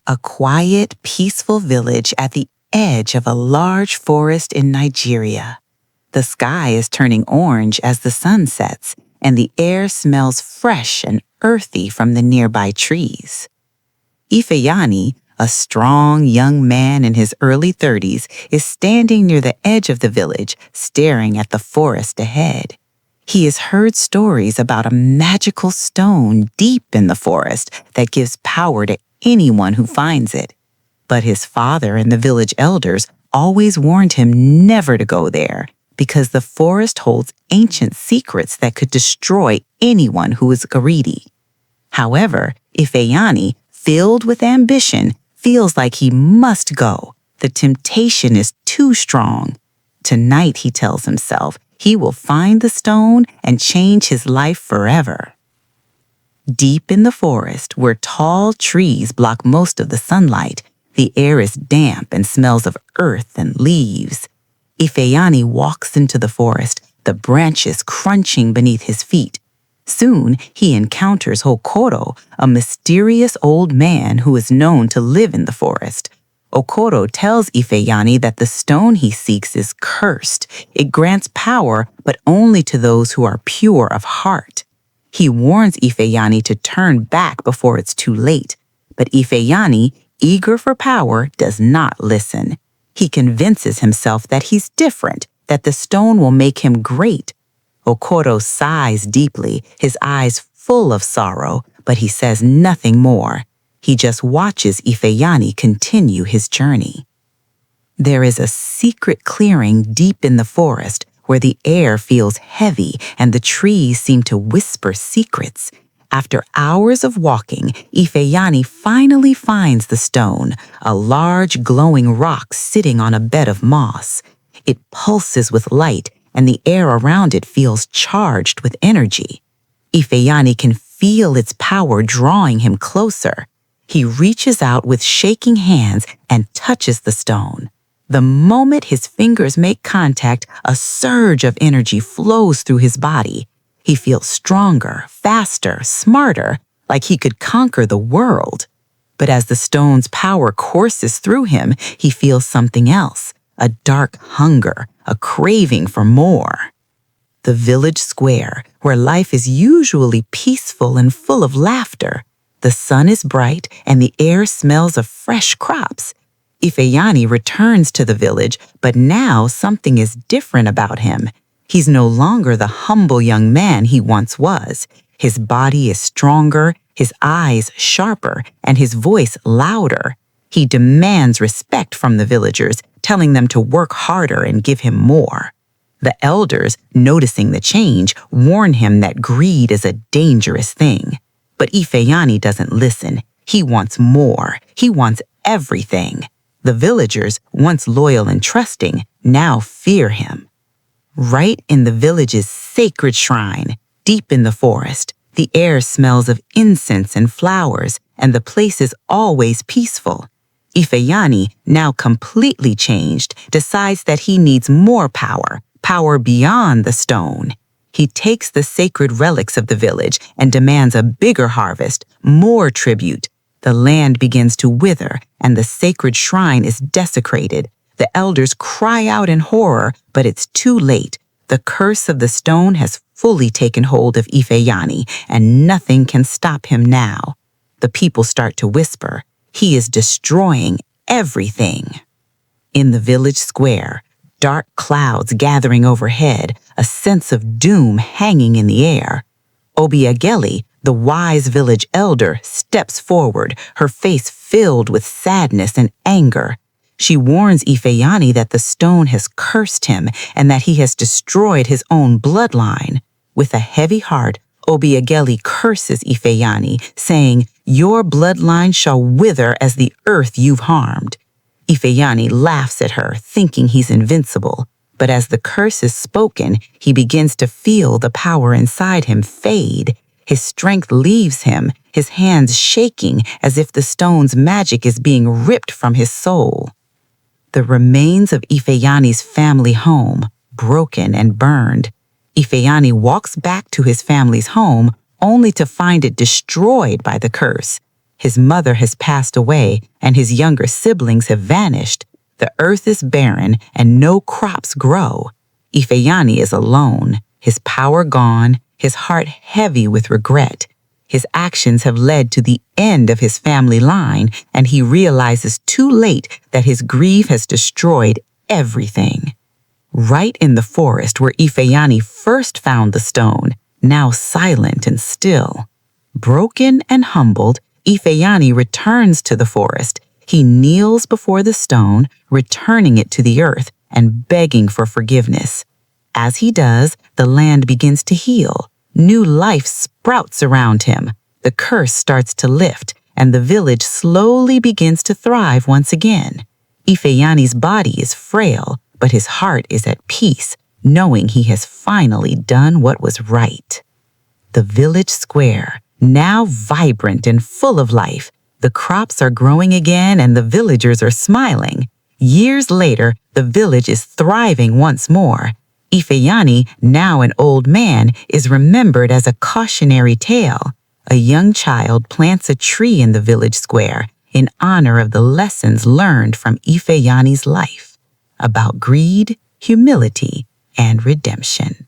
A quiet, peaceful village at the edge of a large forest in Nigeria. The sky is turning orange as the sun sets, and the air smells fresh and earthy from the nearby trees. Ifeanyi, a strong young man in his early 30s, is standing near the edge of the village, staring at the forest ahead. He has heard stories about a magical stone deep in the forest that gives power to anyone who finds it. But his father and the village elders always warned him never to go there because the forest holds ancient secrets that could destroy anyone who is greedy. However, Ifeanyi, filled with ambition, feels like he must go. The temptation is too strong. Tonight, he tells himself, he will find the stone and change his life forever. Deep in the forest, where tall trees block most of the sunlight, the air is damp and smells of earth and leaves. Ifeanyi walks into the forest, the branches crunching beneath his feet. Soon, he encounters Okoro, a mysterious old man who is known to live in the forest. Okoro tells Ifeanyi that the stone he seeks is cursed. It grants power, but only to those who are pure of heart. He warns Ifeanyi to turn back before it's too late. But Ifeanyi, eager for power, does not listen. He convinces himself that he's different, that the stone will make him great. Okoro sighs deeply, his eyes full of sorrow, but he says nothing more. He just watches Ifeanyi continue his journey. There is a secret clearing deep in the forest where the air feels heavy and the trees seem to whisper secrets. After hours of walking, Ifeanyi finally finds the stone, a large glowing rock sitting on a bed of moss. It pulses with light, and the air around it feels charged with energy. Ifeanyi can feel its power drawing him closer. He reaches out with shaking hands and touches the stone. The moment his fingers make contact, a surge of energy flows through his body. He feels stronger, faster, smarter, like he could conquer the world. But as the stone's power courses through him, he feels something else, a dark hunger, a craving for more. The village square, where life is usually peaceful and full of laughter. The sun is bright and the air smells of fresh crops. Ifeanyi returns to the village, but now something is different about him. He's no longer the humble young man he once was. His body is stronger, his eyes sharper, and his voice louder. He demands respect from the villagers, telling them to work harder and give him more. The elders, noticing the change, warn him that greed is a dangerous thing. But Ifeanyi doesn't listen. He wants more. He wants everything. The villagers, once loyal and trusting, now fear him. Right in the village's sacred shrine, deep in the forest, the air smells of incense and flowers, and the place is always peaceful. Ifeanyi, now completely changed, decides that he needs more power, power beyond the stone. He takes the sacred relics of the village and demands a bigger harvest, more tribute. The land begins to wither, and the sacred shrine is desecrated. The elders cry out in horror, but it's too late. The curse of the stone has fully taken hold of Ifeanyi, and nothing can stop him now. The people start to whisper, he is destroying everything. In the village square, dark clouds gathering overhead, a sense of doom hanging in the air. Obiageli, the wise village elder, steps forward, her face filled with sadness and anger. She warns Ifeanyi that the stone has cursed him and that he has destroyed his own bloodline. With a heavy heart, Obiageli curses Ifeanyi, saying, "Your bloodline shall wither as the earth you've harmed." Ifeanyi laughs at her, thinking he's invincible. But as the curse is spoken, he begins to feel the power inside him fade. His strength leaves him, his hands shaking as if the stone's magic is being ripped from his soul. The remains of Ifeanyi's family home, broken and burned. Ifeanyi walks back to his family's home only to find it destroyed by the curse. His mother has passed away and his younger siblings have vanished. The earth is barren and no crops grow. Ifeanyi is alone, his power gone, his heart heavy with regret. His actions have led to the end of his family line, and he realizes too late that his grief has destroyed everything. Right in the forest where Ifeanyi first found the stone, now silent and still. Broken and humbled, Ifeanyi returns to the forest. He kneels before the stone, returning it to the earth and begging for forgiveness. As he does, the land begins to heal. New life sprouts around him. The curse starts to lift, and the village slowly begins to thrive once again. Ifeanyi's body is frail, but his heart is at peace, knowing he has finally done what was right. The village square, now vibrant and full of life. The crops are growing again and the villagers are smiling. Years later, the village is thriving once more. Ifeanyi, now an old man, is remembered as a cautionary tale. A young child plants a tree in the village square in honor of the lessons learned from Ifeanyi's life about greed, humility, and redemption.